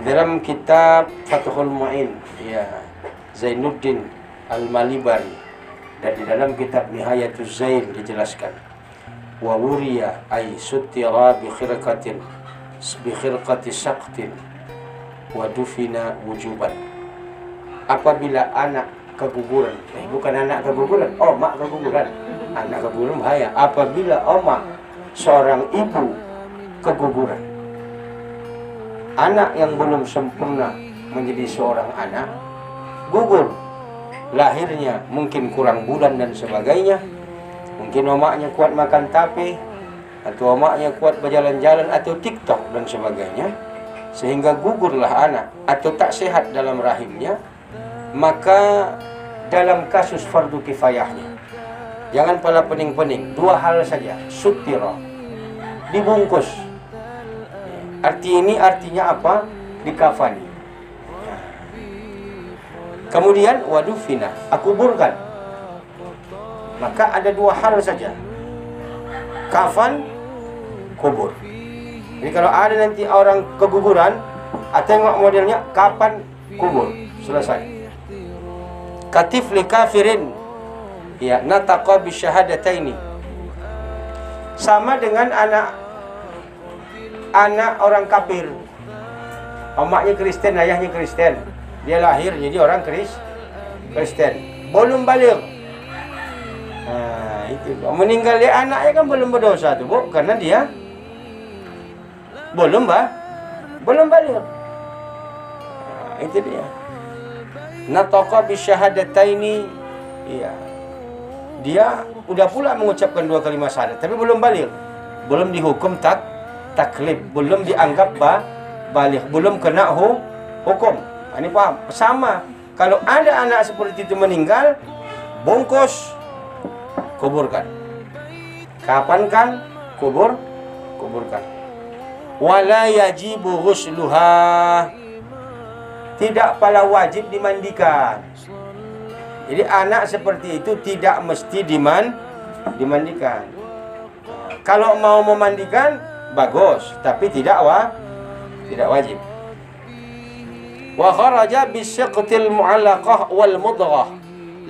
dalam kitab Fathul Mu'in, ya, Zainuddin Al-Malibari, dan di dalam kitab Nihayatuz Zain dijelaskan, wa wuriya ay sutira bi khirqati saqtin wa dufina wujuban. Apabila anak keguguran, bukan anak keguguran, omak keguguran. Anak keguguran bahaya. Apabila omak, seorang ibu keguguran, anak yang belum sempurna menjadi seorang anak gugur, lahirnya mungkin kurang bulan dan sebagainya, mungkin omaknya kuat makan tape, atau omaknya kuat berjalan-jalan atau TikTok dan sebagainya, sehingga gugurlah anak atau tak sehat dalam rahimnya. Maka dalam kasus fardu kifayahnya, jangan pala pening-pening, dua hal saja, sutira, dibungkus. Artinya apa? Dikafani. Kemudian wadufina, akuburkan. Maka ada dua hal saja, kafan, kubur. Jadi kalau ada nanti orang keguguran, tengok modelnya, kapan kubur, selesai. Katifli kafirin, ya, nataqa bisyahadataini, sama dengan anak orang kafir. Omaknya Kristen, ayahnya Kristen, dia lahir jadi orang Kristen, belum balik. Nah, itu meninggal dia, anaknya kan belum berdosa tuh, Bu, karena dia belum balik. Nah, itu dia. Nataqa bisyahadataini, iya. Dia udah pula mengucapkan dua kalimat syahadat, tapi belum balik, belum dihukum taklif, belum dianggap balik, belum kena hukum. Ini paham? Sama, kalau ada anak seperti itu meninggal, bungkus, kuburkan. Kapan kan? Kuburkan. Wala yajibu ghusluha, tidak pala wajib dimandikan. Jadi anak seperti itu tidak mesti dimandikan. Kalau mau memandikan bagus, tapi tidak wajib. Wa kharaja bisyaqtil mu'allaqah wal mudghah.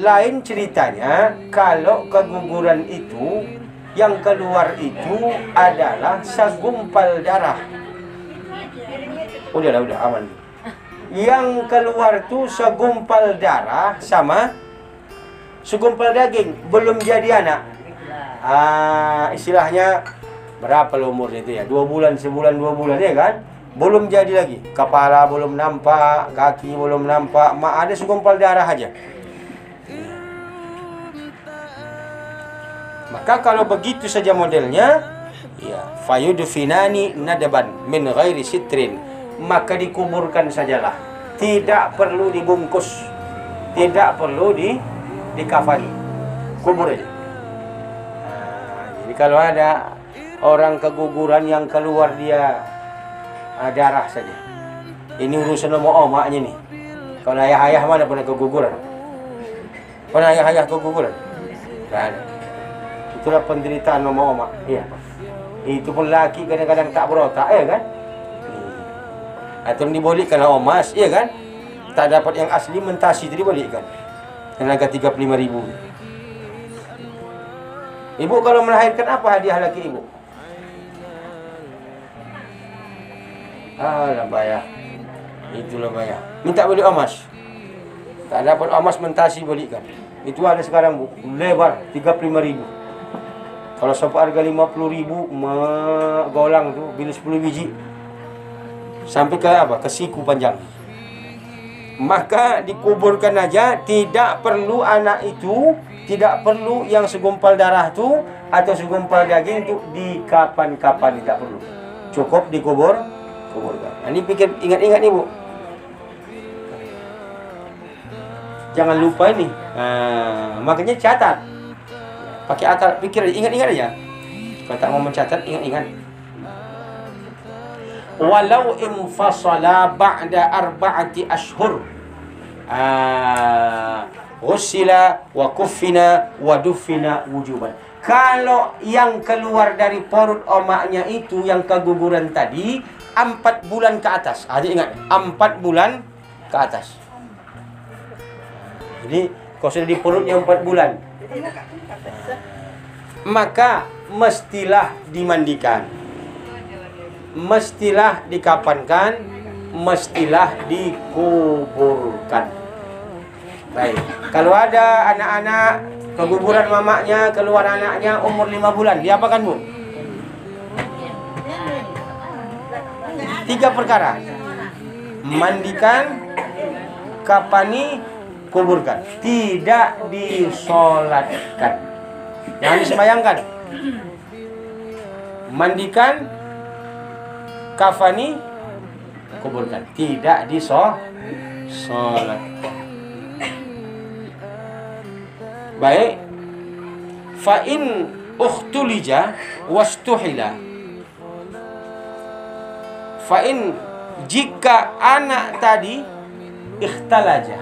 Lain ceritanya kalau keguguran itu yang keluar itu adalah segumpal darah. Udah aman. Yang keluar itu segumpal darah sama segumpal daging, belum jadi anak. Istilahnya berapa lo umurnya itu ya? 2 bulan, sebulan, 2 bulan ya kan? Belum jadi lagi. Kepala belum nampak, kaki belum nampak, ada segumpal darah aja. Maka kalau begitu saja modelnya, ya, fayudfinani nadaban min ghairi sitrin, maka dikuburkan sajalah, tidak perlu dibungkus, tidak perlu dikafani, kubur aja. Jadi kalau ada orang keguguran yang keluar dia darah saja, ini urusan sama omaknya nih. Kalau ayah-ayah mana pernah keguguran? Pernah ayah-ayah keguguran? Tidak ada. Itulah penderitaan sama omak. Iya. Itu pun laki kadang-kadang tak berotak, ya kan? Atau dibalikkan omas, iya kan? Tak dapat yang asli, mentasi itu dibalikkan. Tenaga 35.000. Ibu kalau melahirkan apa hadiah laki ibu? Alah bayar. Itulah bayar. Minta beli omas. Tak dapat omas, mentasi balikkan. Itu ada sekarang, Bu. Lebar 35.000. Kalau sampai harga 50.000, golang tuh, bila 10 biji. Sampai ke apa? Ke siku panjang. Maka dikuburkan aja, tidak perlu anak itu, tidak perlu yang segumpal darah itu atau segumpal daging itu dikapan-kapan, tidak perlu. Cukup kuburkan. Nah, ini pikir, ingat-ingat nih, Bu. Jangan lupa ini. Makanya catat. Pakai akal pikir, ingat-ingat aja. Kalau tak mau mencatat, ingat-ingat. Walau infasala ba'da 4 ashhur, ghusila wa kuffina wa duffina wujuban. Kalau yang keluar dari perut omaknya itu yang keguguran tadi 4 bulan ke atas. Adik ingat, 4 bulan ke atas. Jadi kalau sudah di perutnya 4 bulan, maka mestilah dimandikan, mestilah dikapankan, mestilah dikuburkan. Baik, kalau ada anak-anak keguguran mamanya, keluar anaknya umur 5 bulan, diapakan Bu? 3 perkara. Mandikan, kapani, kuburkan. Tidak disolatkan. Jangan disembayangkan. Mandikan, kafani, kuburkan. Tidak disolatkan. Baik. Fa in ukhtulija wastuhila. Fa in, jika anak tadi ikhtalaja,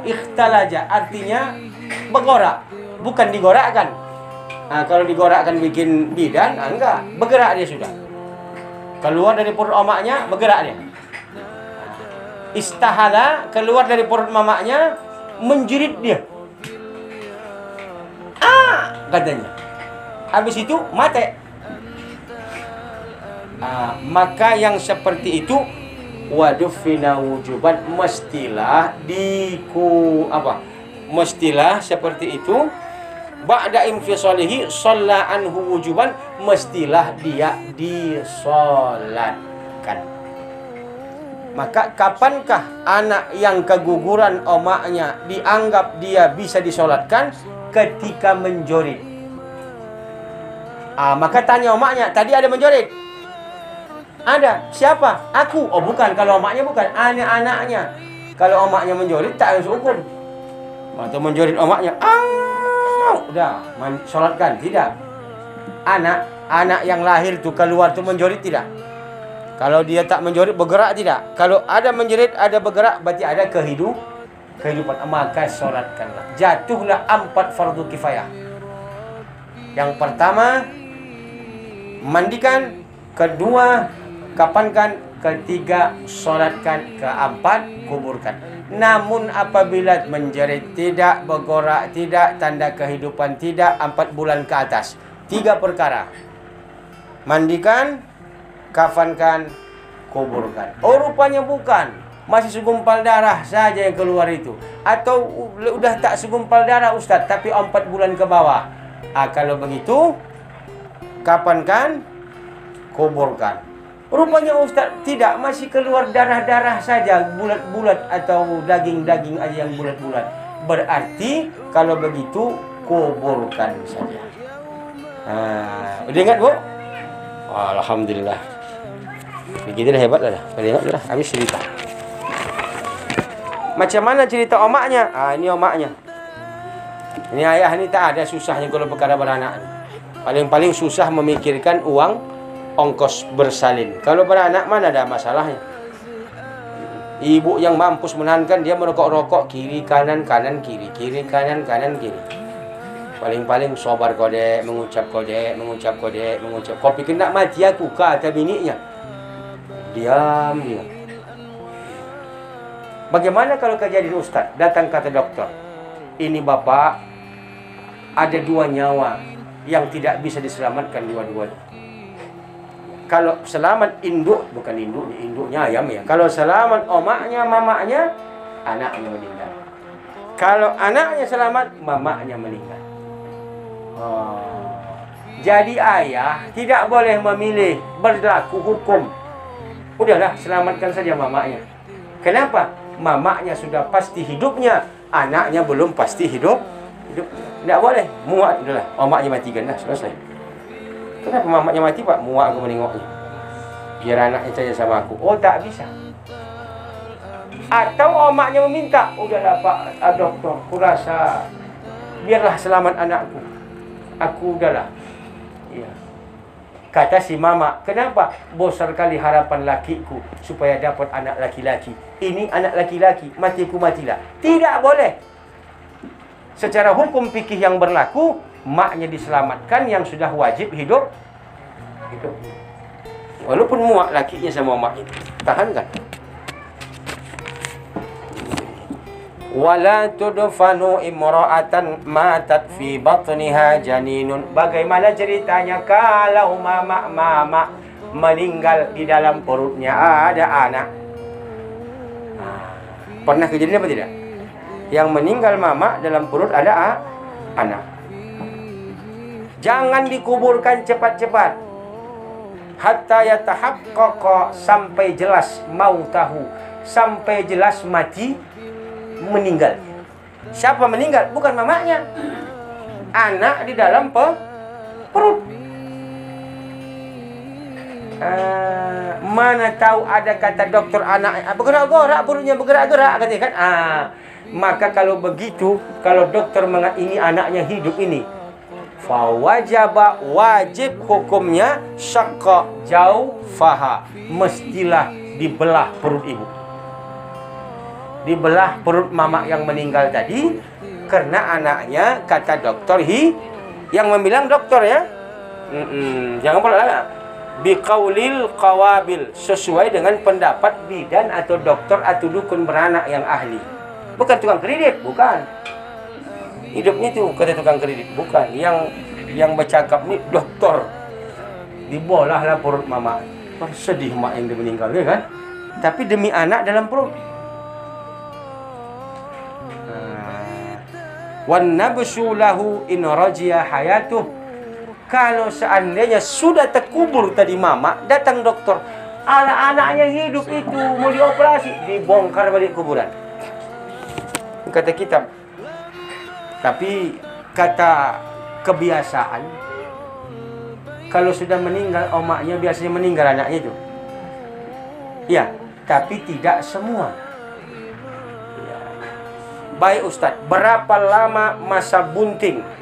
ikhtalaja artinya bergorak, bukan digorakkan. Kalau digorakkan bikin bidan, enggak, bergerak dia sudah. Keluar dari perut omaknya, bergerak dia. Istahala, keluar dari perut mamaknya, menjerit dia. Katanya. Habis itu mati. Maka yang seperti itu wadufina wujuban, mestilah mestilah seperti itu. Ba'da infisalihi shalla anhu wujuban, mestilah dia disolatkan. Maka kapankah anak yang keguguran omaknya dianggap dia bisa disolatkan? Ketika menjorit. Maka tanya omaknya, tadi ada menjorit? Ada. Siapa? Aku. Oh bukan, kalau omaknya bukan, anak-anaknya. Kalau omaknya menjorit tak harus hukum. Atau menjorit omaknya, udah, sholatkan. Tidak. Anak yang lahir itu keluar itu menjorit tidak. Kalau dia tak menjorit, bergerak tidak. Kalau ada menjerit, ada bergerak, berarti ada kehidupan, maka sholatkanlah. Jatuhlah 4 fardu kifayah. Yang pertama, mandikan. Kedua, kapankan. Ketiga, sholatkan. Keempat, kuburkan. Namun apabila menjerit tidak, bergorak tidak, tanda kehidupan tidak, 4 bulan ke atas, 3 perkara. Mandikan, kafankan, kuburkan. Oh rupanya bukan, masih segumpal darah saja yang keluar itu. Atau udah tak segumpal darah Ustaz, tapi 4 bulan ke bawah. Kalau begitu, kapankan, kuburkan. Rupanya Ustaz tidak, masih keluar darah-darah saja, bulat-bulat atau daging-daging aja yang bulat-bulat. Berarti kalau begitu, kuburkan saja. Udah ingat Bu? Alhamdulillah. Begitu dah, hebat dah. Ingat dah, habis cerita. Macam mana cerita omaknya? Ini omaknya. Ini ayah ni tak ada susahnya kalau perkara beranak. Paling-paling susah memikirkan uang ongkos bersalin. Kalau beranak mana ada masalahnya. Ibu yang mampus menahankan, dia merokok-rokok kiri kanan kanan kiri, kiri kanan kanan kiri. Paling-paling sobar kodek, mengucap kodek, mengucap kodek, mengucap. Kau pikir nak mati aku, kata bininya. Diam dia. Bagaimana kalau kejadian Ustaz? Datang kata dokter, ini bapak ada 2 nyawa yang tidak bisa diselamatkan dua-duanya. Kalau selamat induk, bukan induknya ayam ya. Kalau selamat omaknya, mamaknya, anaknya meninggal. Kalau anaknya selamat, mamaknya meninggal. Jadi ayah tidak boleh memilih, berlaku hukum. Udahlah, selamatkan saja mamaknya. Kenapa? Mamaknya sudah pasti hidupnya, anaknya belum pasti hidup. Tidak boleh, muak udahlah, omaknya matikan dah, selesai. Kenapa mamaknya mati Pak? Muak aku menengoknya. Biar anaknya saja sama aku. Oh tak bisa. Atau omaknya meminta, udahlah Pak dokter, aku rasa biarlah selamat anakku. Aku udahlah. Iya. Kata si mama, kenapa? Besar kali harapan lakiku supaya dapat anak laki-laki. Ini anak laki-laki, matiku matilah. Tidak boleh. Secara hukum fikih yang berlaku, maknya diselamatkan yang sudah wajib hidup. Walaupun muak lakinya sama maknya, tahankan. Wala tudfanu imra'atan matat fi batniha janinun. Bagaimana ceritanya kalau mama meninggal di dalam perutnya ada anak? Pernah kejadian apa tidak? Yang meninggal mama dalam perut ada anak. Jangan dikuburkan cepat-cepat. Hatta yatahaqqaqa, sampai jelas mautahu, sampai jelas mati, meninggal. Siapa meninggal? Bukan mamanya. Anak di dalam perut. Mana tahu ada kata dokter anak bergerak-gerak, perutnya bergerak-gerak katanya kan. Maka kalau begitu, kalau dokter ini anaknya hidup ini, fawajaba, wajib hukumnya syaqqa jaufaha, mestilah dibelah perut ibu. Dibelah perut mama yang meninggal tadi, karena anaknya kata dokter yang membilang dokter ya. Jangan pula biqaulil qawabil, sesuai dengan pendapat bidan atau dokter atau dukun beranak yang ahli. Bukan tukang kredit, bukan. Hidupnya itu kata tukang kredit, bukan. Yang bercakap ni dokter. Dibolahlah perut mama. Sedih mak yang dia meninggal ya kan. Tapi demi anak dalam perut. Wan nabsu lahu in rajiya hayatuh. Kalau seandainya sudah terkubur tadi mama, datang dokter, anak-anaknya hidup itu mau dioperasi, dibongkar balik kuburan. Kata kitab. Tapi kata kebiasaan, kalau sudah meninggal omaknya biasanya meninggal anaknya itu. Ya, tapi tidak semua. Ya. Baik Ustadz, berapa lama masa bunting?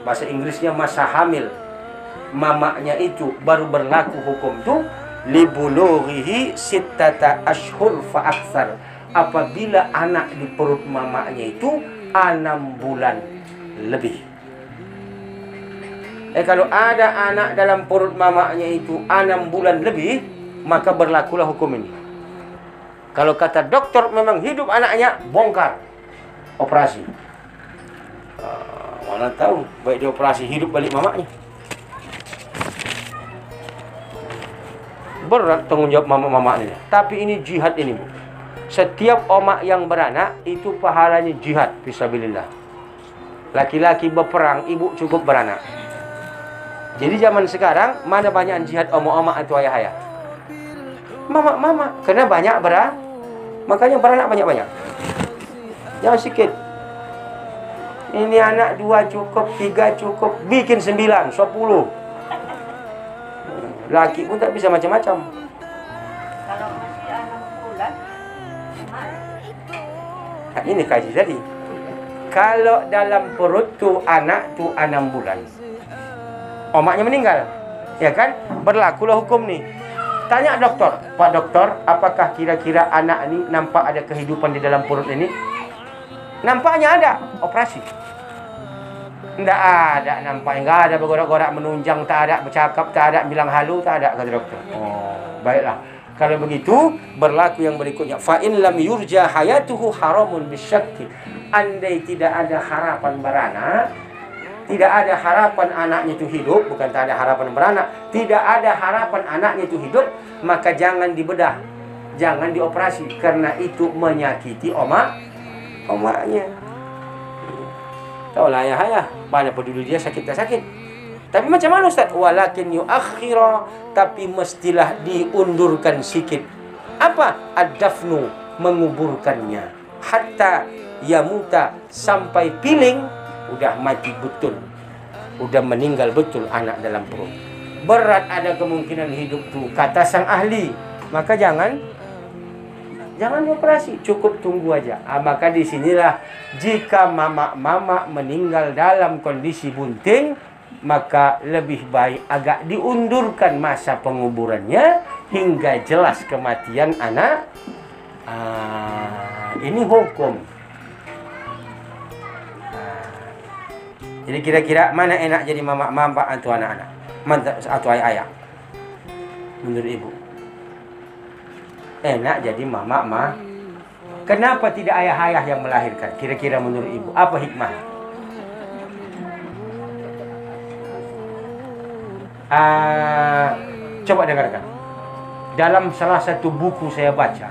Bahasa Inggrisnya masa hamil mamanya itu baru berlaku hukum itu libulughihi sittata ashhur fa aktsar. Apabila anak di perut mamanya itu 6 bulan lebih. Kalau ada anak dalam perut mamanya itu 6 bulan lebih, maka berlakulah hukum ini. Kalau kata dokter memang hidup anaknya, bongkar, operasi. Mana tahu, baik dioperasi hidup balik mamanya. Berat tanggung jawab mama-mama ini. Tapi ini jihad ini, Bu. Setiap omak yang beranak itu pahalanya jihad fisabilillah. Laki-laki berperang, ibu cukup beranak. Jadi zaman sekarang mana banyak jihad omak-omak atau ayah-ayah? Mama-mama, karena banyak makanya beranak banyak-banyak. Jangan sikit. Ini anak 2 cukup, 3 cukup, bikin 9, 10. Laki pun tak bisa macam-macam. Kalau masih 6 bulan, Nah, ini kaji tadi. Kalau dalam perut tu anak tu 6 bulan, omaknya meninggal, ya kan? Berlakulah hukum ni. Tanya doktor, Pak Doktor, apakah kira-kira anak ni nampak ada kehidupan di dalam perut ini? Nampaknya ada, operasi. Tidak ada nampaknya, enggak ada bergorak-gorak menunjang, tak ada bercakap, tak ada bilang halo, tak ada, kata doktor. Oh, baiklah. Kalau begitu, berlaku yang berikutnya. Fa in lam yurja hayatuhu haramun bisyakki. Andai tidak ada harapan beranak, tidak ada harapan anaknya itu hidup, bukan tak ada harapan beranak, tidak ada harapan anaknya itu hidup, maka jangan dibedah, jangan dioperasi, karena itu menyakiti omaknya. Taulah ayah, mana peduli dia sakit tak sakit. Tapi macam mana Ustaz? Walakin yuakhira, tapi mestilah diundurkan sikit. Apa? Ad-dafnu, menguburkannya. Hatta yamuta, sampai piling, udah mati betul. Udah meninggal betul anak dalam perut. Berat ada kemungkinan hidup tuh, kata sang ahli. Maka jangan dioperasi, cukup tunggu aja. Maka disinilah jika mama meninggal dalam kondisi bunting, maka lebih baik agak diundurkan masa penguburannya hingga jelas kematian anak. Ini hukum. Jadi kira-kira mana enak jadi mama atau anak-anak atau ayah-ayah? menurut ibu? Enak jadi mama. Kenapa tidak ayah-ayah yang melahirkan? Kira-kira menurut ibu apa hikmah? Coba dengarkan. Dalam salah satu buku saya baca,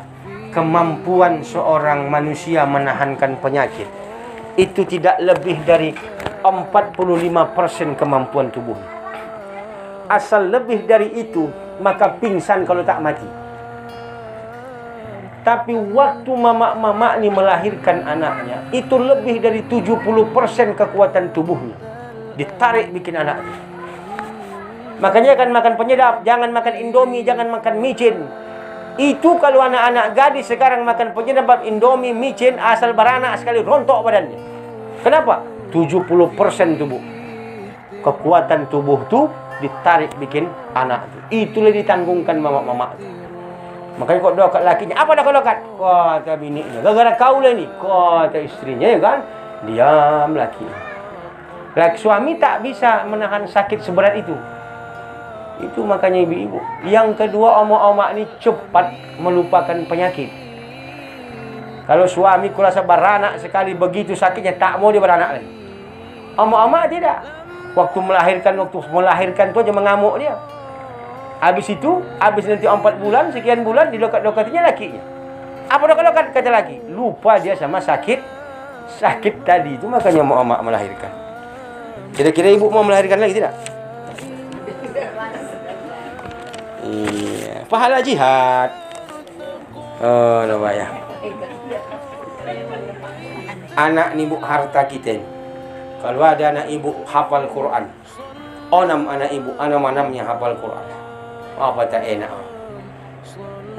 kemampuan seorang manusia menahankan penyakit itu tidak lebih dari 45% kemampuan tubuh. Asal lebih dari itu, maka pingsan kalau tak mati. Tapi waktu mama ini melahirkan anaknya, itu lebih dari 70% kekuatan tubuhnya ditarik bikin anaknya. Makanya kan makan penyedap, jangan makan Indomie, jangan makan micin. Itu kalau anak-anak gadis sekarang makan penyedap, Indomie, micin, asal beranak sekali rontok badannya. Kenapa? 70% tubuh. Kekuatan tubuh tuh ditarik bikin anak tuh. Itulah ditanggungkan mama-mama tuh. Makanya kok doa kat lakinya, apa dah kau doakan? Kata bininya, gara-gara kau lah ni. Kata istrinya, ya kan? Diam laki. Laki suami tak bisa menahan sakit seberat itu. Itu makanya ibu-ibu. Yang kedua, omak-omak ni cepat melupakan penyakit. Kalau suami kurasa beranak sekali begitu sakitnya, tak mau dia beranak lagi. Omak-omak tidak. Waktu melahirkan tu aja mengamuk dia. Habis itu, habis nanti 4 bulan, sekian bulan, dilokat-lokatinya lakinya. Apa lokat-lokat kata laki? Lupa dia sama sakit tadi. Itu makanya omak-omak melahirkan. Kira-kira ibu mau melahirkan lagi tidak? Iya, pahala jihad. Oh, no ya. Anak ni bu harta kita ni. Kalau ada anak ibu hafal Quran, 6 anak ibu, 6-6-nya hafal Quran. Apa tak enak?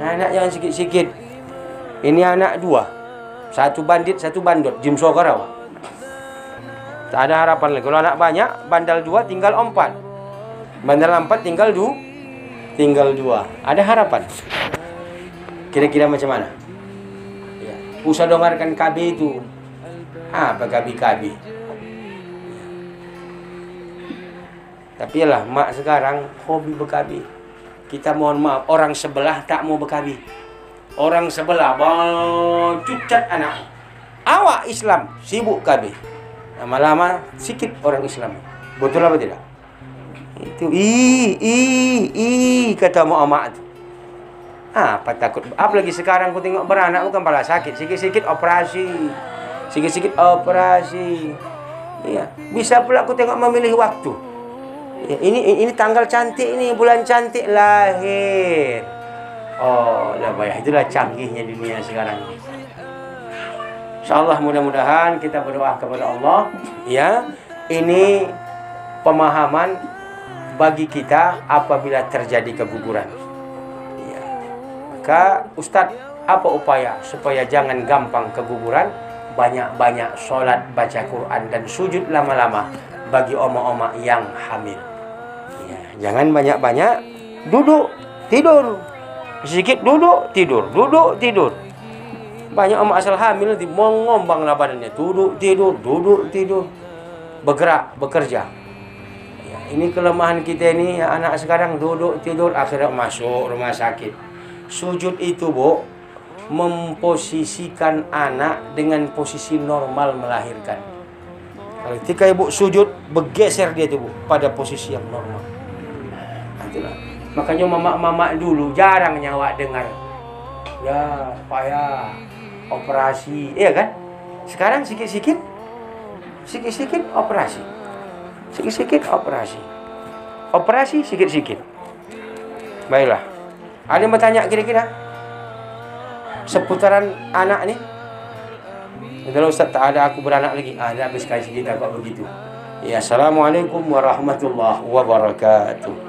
Anak jangan sikit-sikit. Ini anak 2. Satu bandit, satu bandot. Jim Sogarau. Tak ada harapan lagi. Kalau anak banyak, bandal 2 tinggal 4. Bandal 4 tinggal 2. Ada harapan. Kira-kira macam mana? Ya. Usah dengarkan KB itu. Apa KB? Tapi lah mak sekarang hobi berkabi. Kita mohon maaf, orang sebelah tak mau berkabi. Orang sebelah cucat anak. Awak Islam sibuk KB. Lama-lama sikit orang Islam. Betul apa tidak? Itu kata mak tu. Apa takut? Apalagi sekarang aku tengok beranak bukan pala sakit, sikit-sikit operasi. Iya, bisa pula aku tengok memilih waktu. Ya, ini tanggal cantik ini, bulan cantik lahir. Oh, lah bayar. Itulah canggihnya dunia sekarang. Insyaallah mudah-mudahan kita berdoa kepada Allah, ya. Ini pemahaman bagi kita apabila terjadi keguguran. Ya. Maka Ustadz, apa upaya supaya jangan gampang keguguran? Banyak-banyak sholat, baca Quran, dan sujud lama-lama bagi oma-oma yang hamil. Ya. Jangan banyak-banyak duduk, tidur. Sedikit duduk, tidur. Duduk, tidur. Banyak oma asal hamil nanti mengombanglah badannya. Duduk, tidur. Bergerak, bekerja. Ini kelemahan kita ini, anak sekarang duduk tidur, akhirnya masuk rumah sakit. Sujud itu, Bu, memposisikan anak dengan posisi normal melahirkan. Ketika ibu sujud, bergeser dia itu, Bu, pada posisi yang normal. Itulah. Makanya mama-mama dulu jarang nyawa dengar. Ya, payah operasi, iya kan? Sekarang sikit-sikit operasi. Sikit-sikit operasi sikit-sikit. Baiklah. Ada yang bertanya kira-kira seputaran anak ni? Kalau Ustaz tak ada, aku beranak lagi. Dah habiskan sikit agak begitu. Ya, Assalamualaikum warahmatullahi wabarakatuh.